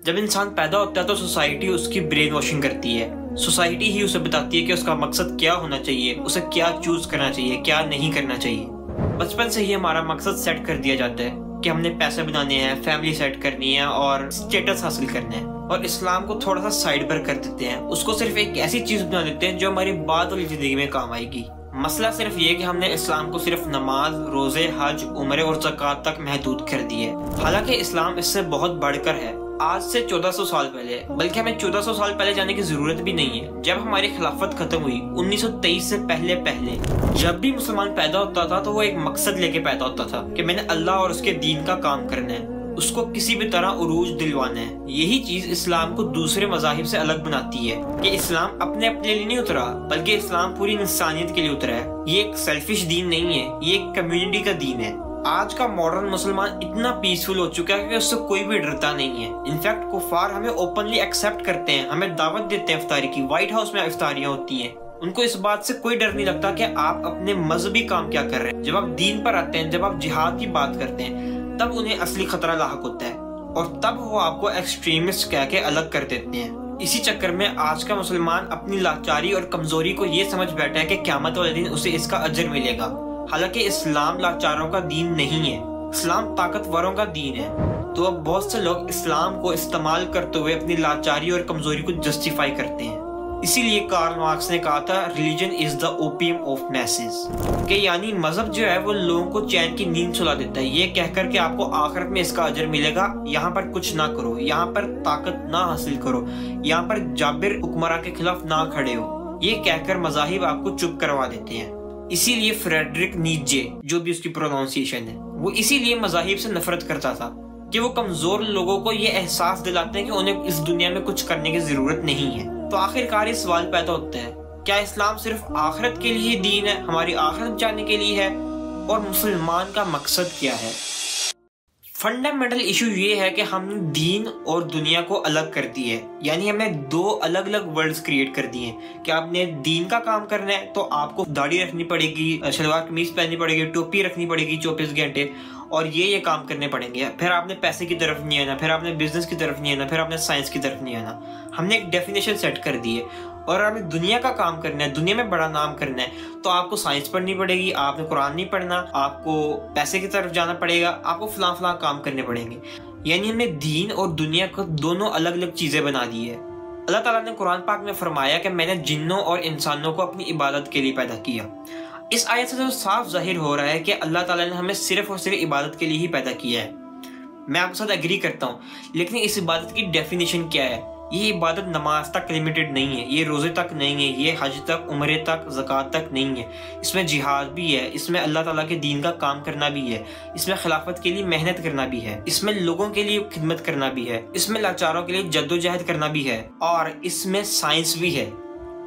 जब इंसान पैदा होता है तो सोसाइटी उसकी ब्रेन वॉशिंग करती है। सोसाइटी ही उसे बताती है कि उसका मकसद क्या होना चाहिए, उसे क्या चूज करना चाहिए, क्या नहीं करना चाहिए। बचपन से ही हमारा मकसद सेट कर दिया जाता है कि हमने पैसे बनाने हैं, फैमिली सेट करनी है और स्टेटस हासिल करना है। और इस्लाम को थोड़ा सा साइड पर कर देते हैं, उसको सिर्फ एक ऐसी चीज बना देते हैं जो हमारी बाद वाली जिंदगी में काम आएगी। मसला सिर्फ ये कि हमने इस्लाम को सिर्फ नमाज, रोजे, हज, उम्रे और ज़कात तक महदूद कर दी है। हालांकि इस्लाम इससे बहुत बढ़कर है। आज से 1400 साल पहले, बल्कि हमें 1400 साल पहले जाने की जरूरत भी नहीं है। जब हमारी खिलाफत खत्म हुई 1923 से पहले जब भी मुसलमान पैदा होता था तो वो एक मकसद लेके पैदा होता था कि मैंने अल्लाह और उसके दीन का काम करना है, उसको किसी भी तरह उरूज दिलवाना है। यही चीज इस्लाम को दूसरे मजाहिब से अलग बनाती है कि इस्लाम अपने लिए नहीं उतरा, बल्कि इस्लाम पूरी इंसानियत के लिए उतरा है। ये एक सेल्फिश दीन नहीं है, ये एक कम्युनिटी का दीन है। आज का मॉडर्न मुसलमान इतना पीसफुल हो चुका है कि उससे कोई भी डरता नहीं है। इनफैक्ट कुफार हमें ओपनली एक्सेप्ट करते हैं, हमें दावत देते हैं इफ्तारी की। व्हाइट हाउस में इफ्तारियां होती हैं। उनको इस बात से कोई डर नहीं लगता कि आप अपने मजहबी काम क्या कर रहे हैं। जब आप दीन पर आते हैं, जब आप जिहाद की बात करते हैं, तब उन्हें असली खतरा लाहक होता है और तब वो आपको एक्सट्रीमिस्ट कह के अलग कर देते हैं। इसी चक्कर में आज का मुसलमान अपनी लाचारी और कमजोरी को ये समझ बैठा है कि क़यामत वाले दिन उसे इसका अजर मिलेगा। हालांकि इस्लाम लाचारों का दीन नहीं है, इस्लाम ताकतवरों का दीन है। तो अब बहुत से लोग इस्लाम को इस्तेमाल करते हुए अपनी लाचारी और कमजोरी को जस्टिफाई करते हैं। इसीलिए कार्ल मार्क्स ने कहा था, religion is the opium of message, कि यानी मजहब जो है वो लोगों को चैन की नींद सुला देता है, ये कहकर के आपको आखिरत में इसका अजर मिलेगा। यहाँ पर कुछ ना करो, यहाँ पर ताकत ना हासिल करो, यहाँ पर जाबिर हुक्मरान के खिलाफ ना खड़े हो, ये कहकर मजाहिब आपको चुप करवा देते हैं। इसीलिए फ्रेडरिक नीचे, जो भी उसकी प्रोनाउंसिएशन है, वो इसीलिए मजाहिब से नफरत करता था कि वो कमजोर लोगों को ये एहसास दिलाते हैं कि उन्हें इस दुनिया में कुछ करने की जरूरत नहीं है। तो आखिरकार ये सवाल पैदा होता है, क्या इस्लाम सिर्फ आखिरत के लिए दीन है, हमारी आखिरत जानने के लिए है, और मुसलमान का मकसद क्या है? फंडामेंटल इशू ये है कि हमने दीन और दुनिया को अलग कर दी है। यानी हमने दो अलग अलग वर्ल्ड्स क्रिएट कर दिए हैं कि आपने दीन का काम करना है तो आपको दाढ़ी रखनी पड़ेगी, शलवार कमीज पहननी पड़ेगी, टोपी रखनी पड़ेगी 24 घंटे, और ये काम करने पड़ेंगे। फिर आपने पैसे की तरफ नहीं आना, फिर आपने बिजनेस की तरफ नहीं आना, फिर आपने साइंस की तरफ नहीं आना। हमने एक डेफिनेशन सेट कर दी है। और आपने दुनिया का काम करना है, दुनिया में बड़ा नाम करना है, तो आपको साइंस पढ़नी पड़ेगी, आपने कुरान नहीं पढ़ना, आपको पैसे की तरफ जाना पड़ेगा, आपको फलां फलां काम करने पड़ेंगे। यानी हमने दीन और दुनिया को दोनों अलग अलग चीजें बना दी है। अल्लाह ताला ने कुरान पाक में फरमाया कि मैंने जिन्नों और इंसानों को अपनी इबादत के लिए पैदा किया। इस आयत से तो साफ जाहिर हो रहा है कि अल्लाह ताला ने हमें सिर्फ और सिर्फ इबादत के लिए ही पैदा किया है। मैं आपके साथ एग्री करता हूँ, लेकिन इस इबादत की डेफिनेशन क्या है? ये इबादत नमाज तक लिमिटेड नहीं है, ये रोजे तक नहीं है, ये हज तक, उम्रे तक, ज़कात तक नहीं है। इसमें जिहाद भी है, इसमें अल्लाह ताला के दीन का काम करना भी है, इसमें खिलाफत के लिए मेहनत करना भी है, इसमें लोगों के लिए खिदमत करना भी है, इसमें लाचारों के लिए जद्दोजहद करना भी है, और इसमें साइंस भी है।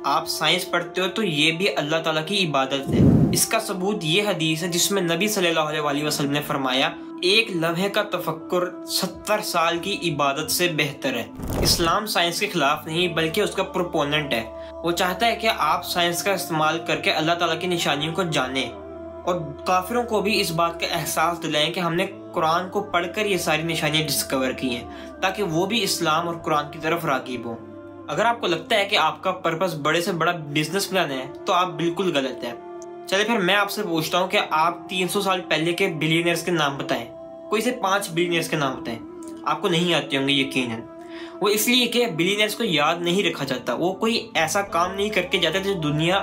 आप साइंस पढ़ते हो तो ये भी अल्लाह ताला की इबादत है। इसका सबूत ये हदीस है जिसमें नबी सल्लल्लाहु अलैहि वसल्लम ने फरमाया, एक लम्हे का तफक्कुर 70 साल की इबादत से बेहतर है। इस्लाम साइंस के खिलाफ नहीं बल्कि उसका प्रोपोनेंट है। वो चाहता है कि आप साइंस का इस्तेमाल करके अल्लाह ताला की निशानियों को जानें और काफिरों को भी इस बात का एहसास दिलाएं कि हमने कुरान को पढ़कर ये सारी निशानियां डिस्कवर की हैं, ताकि वो भी इस्लाम और कुरान की तरफ राग़िब हों। अगर आपको लगता है कि आपका पर्पस बड़े से बड़ा बिजनेस बनाना है तो आप बिल्कुल गलत है। चले फिर मैं आपसे पूछता हूँ कि आप 300 साल पहले के बिलियनर्स के नाम बताएं। कोई से 5 बिलियनर्स के नाम बताएं। आपको नहीं आते होंगे यकीनन। वो इसलिए कि बिलियनर्स को याद नहीं रखा जाता, वो कोई ऐसा काम नहीं करके जाते जो दुनिया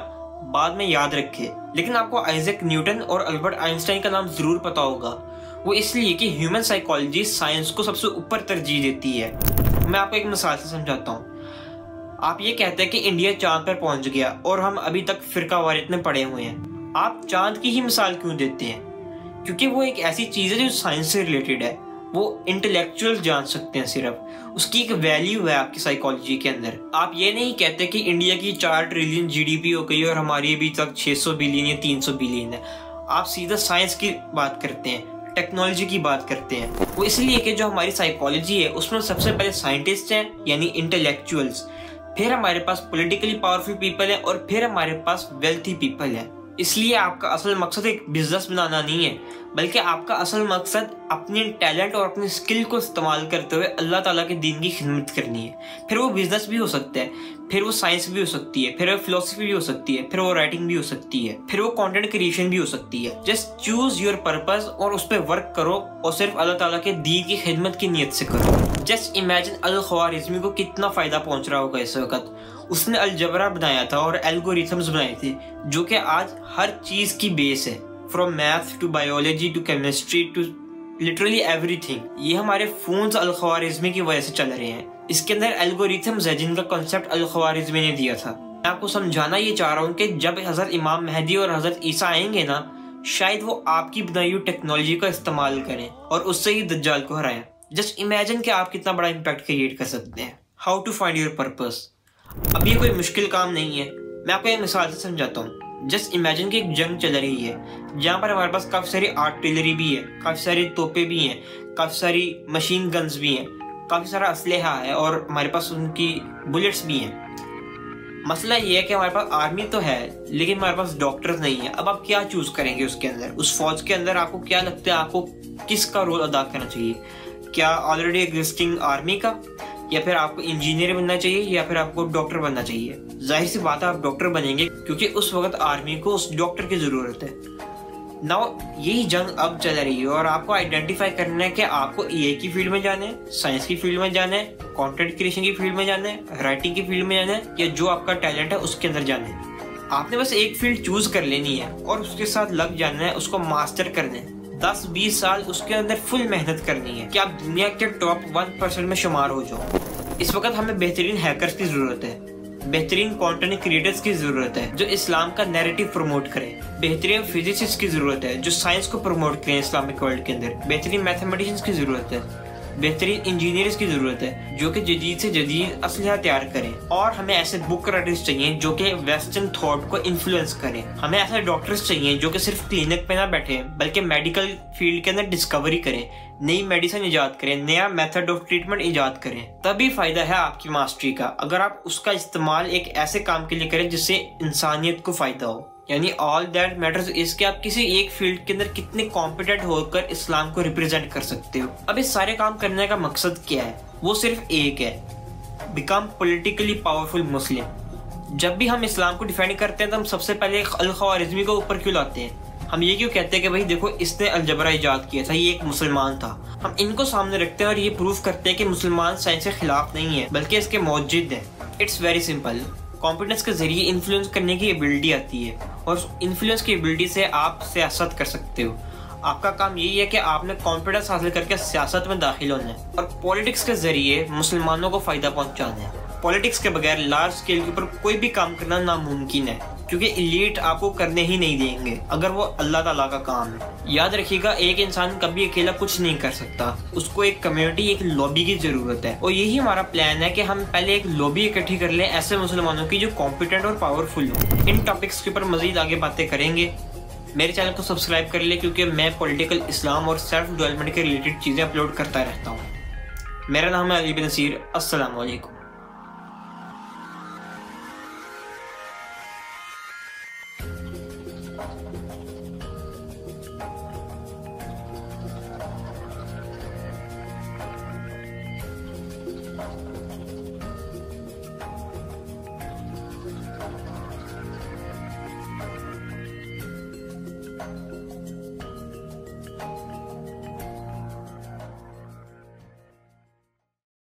बाद में याद रखे। लेकिन आपको आइजैक न्यूटन और अल्बर्ट आइंस्टाइन का नाम जरूर पता होगा। वो इसलिए कि ह्यूमन साइकोलॉजी साइंस को सबसे ऊपर तरजीह देती है। मैं आपको एक मिसाल से समझाता हूँ। आप ये कहते हैं कि इंडिया चांद पर पहुंच गया और हम अभी तक फिरकावारियत में पड़े हुए हैं। आप चांद की ही मिसाल क्यों देते हैं? क्योंकि वो एक ऐसी चीज है जो साइंस से रिलेटेड है। वो इंटेलेक्चुअल जान सकते हैं, सिर्फ उसकी एक वैल्यू है आपकी साइकोलॉजी के अंदर। आप ये नहीं कहते कि इंडिया की 4 ट्रिलियन जीडीपी हो गई और हमारी अभी तक 600 बिलियन या 300 बिलियन है। आप सीधा साइंस की बात करते हैं, टेक्नोलॉजी की बात करते हैं। वो इसलिए कि जो हमारी साइकोलॉजी है उसमें सबसे पहले साइंटिस्ट हैं, यानी इंटेलेक्चुअल्स, फिर हमारे पास पॉलिटिकली पावरफुल पीपल है, और फिर हमारे पास वेल्थी पीपल है। इसलिए आपका असल मकसद एक बिजनेस बनाना नहीं है, बल्कि आपका असल मकसद अपने टैलेंट और अपनी स्किल को इस्तेमाल करते हुए अल्लाह ताला के दीन की खिदमत करनी है। फिर वो बिजनेस भी हो सकता है, फिर वो साइंस भी हो सकती है, फिर वो फिलोसफी भी हो सकती है, फिर वो राइटिंग भी हो सकती है, फिर वो कंटेंट क्रिएशन भी हो सकती है। जस्ट चूज योर पर्पस और उस पर वर्क करो और सिर्फ अल्लाह ताला के दीन की खिदमत की नीयत से करो। जस्ट इमेजिन अल ख्वारिज़मी को कितना फायदा पहुंच रहा होगा इस वक्त। उसने अलजबरा बनाया था और एल्गोरिथम्स बनाए थे जो कि आज हर चीज की बेस है, from math to biology to chemistry to literally everything. ये हमारे फोन्स अल ख्वारिज़मी की वजह से चल रहे हैं। इसके अंदर एल्गोरिथम्स है जिनका कॉन्सेप्ट अल ख्वारिज़मी ने दिया था। मैं आपको समझाना ये चाह रहा हूँ कि जब हजरत इमाम मेहदी और हजरत ईसा आएंगे ना, शायद वो आपकी बनाई हुई टेक्नोलॉजी का इस्तेमाल करें और उससे ही दज्जाल को हराएं। जस्ट इमेजिन कि आप कितना बड़ा इम्पैक्ट क्रिएट कर सकते हैं। How to find your purpose. अब ये कोई मुश्किल काम नहीं है, मैं आपको एक मिसाल से समझाता हूँ। जस्ट इमेजिन कि एक जंग चल रही है जहाँ पर हमारे पास काफ़ी सारी आर्टिलरी भी है, काफ़ी सारी तोपें भी हैं, काफ़ी सारी मशीन गन्स भी हैं, काफ़ी सारा असलहा है और हमारे पास उनकी बुलेट्स भी हैं। मसला ये है कि हमारे पास आर्मी तो है लेकिन हमारे पास डॉक्टर्स नहीं है। अब आप क्या चूज करेंगे उसके अंदर, उस फौज के अंदर आपको क्या लगता है आपको किसका रोल अदा करना चाहिए? क्या ऑलरेडी एग्जिस्टिंग आर्मी का, या फिर आपको इंजीनियर बनना चाहिए, या फिर आपको डॉक्टर बनना चाहिए? जाहिर सी बात है आप डॉक्टर बनेंगे क्योंकि उस वक्त आर्मी को उस डॉक्टर की जरूरत है। नाउ यही जंग अब चल रही है और आपको आइडेंटिफाई करना है कि आपको एआई की फील्ड में जाना है, साइंस की फील्ड में जाना है, कंटेंट क्रिएशन की फील्ड में जाना है, राइटिंग की फील्ड में जाना है, या जो आपका टैलेंट है उसके अंदर जाना है। आपने बस एक फील्ड चूज कर लेनी है और उसके साथ लग जाना है, उसको मास्टर करना है। 10-20 साल उसके अंदर फुल मेहनत करनी है कि आप दुनिया के टॉप 1% में शुमार हो जाओ। इस वक्त हमें बेहतरीन हैकर्स की जरूरत है, बेहतरीन कंटेंट क्रिएटर्स की जरूरत है जो इस्लाम का नैरेटिव प्रमोट करें, बेहतरीन फिजिसिस्ट की जरूरत है जो साइंस को प्रमोट करें इस्लामिक वर्ल्ड के अंदर, बेहतरीन मैथमेटिशियंस की जरूरत है, बेहतरीन इंजीनियर्स की जरूरत है जो कि जदीद से जदीद असलहा तैयार करें, और हमें ऐसे बुक राइटर्स चाहिए जो कि वेस्टर्न थॉट को इन्फ्लुएंस करें। हमें ऐसे डॉक्टर्स चाहिए जो कि सिर्फ क्लिनिक पे ना बैठे बल्कि मेडिकल फील्ड के अंदर डिस्कवरी करें, नई मेडिसिन इजाद करें, नया मेथड ऑफ ट्रीटमेंट इजाद करें। तभी फायदा है आपकी मास्टरी का, अगर आप उसका इस्तेमाल एक ऐसे काम के लिए करें जिससे इंसानियत को फायदा हो। यानी ऑल दैट मैटर्स इज कि आप किसी एक फील्ड के अंदर कितने कॉम्पिटेंट होकर इस्लाम को रिप्रेजेंट कर सकते हो। अब इस सारे काम करने का मकसद क्या है? वो सिर्फ एक है, बिकम पॉलिटिकली पावरफुल मुस्लिम। जब भी हम इस्लाम को डिफेंड करते हैं तो हम सबसे पहले अल ख्वारिज़मी को ऊपर क्यों लाते हैं? हम ये क्यों कहते हैं कि भाई देखो इसने अलजबरा इजाद किया था, ये एक मुसलमान था। हम इनको सामने रखते हैं और ये प्रूफ करते हैं कि मुसलमान साइंस के खिलाफ नहीं है बल्कि इसके मौजिद है। It's very simple. कॉन्फिडेंस के जरिए इन्फ्लुएंस करने की एबिलिटी आती है और उस इन्फ्लुएंस की एबिलिटी से आप सियासत कर सकते हो। आपका काम यही है कि आपने कॉन्फिडेंस हासिल करके सियासत में दाखिल होना है और पॉलिटिक्स के जरिए मुसलमानों को फायदा पहुंचाना है। पॉलिटिक्स के बगैर लार्ज स्केल के ऊपर कोई भी काम करना नामुमकिन है क्योंकि एलीट आपको करने ही नहीं देंगे अगर वो अल्लाह ताला का काम है। याद रखिएगा, एक इंसान कभी अकेला कुछ नहीं कर सकता, उसको एक कम्युनिटी, एक लॉबी की जरूरत है। और यही हमारा प्लान है कि हम पहले एक लॉबी इकट्ठी कर लें ऐसे मुसलमानों की जो कॉम्पिटेंट और पावरफुल हो। इन टॉपिक्स के ऊपर मजीद आगे बातें करेंगे। मेरे चैनल को सब्सक्राइब कर ले क्योंकि मैं पॉलिटिकल, इस्लाम और सेल्फ डेवलपमेंट के रिलेटेड चीज़ें अपलोड करता रहता हूँ। मेरा नाम है अली बिन नसीर। अस्सलाम वालेकुम।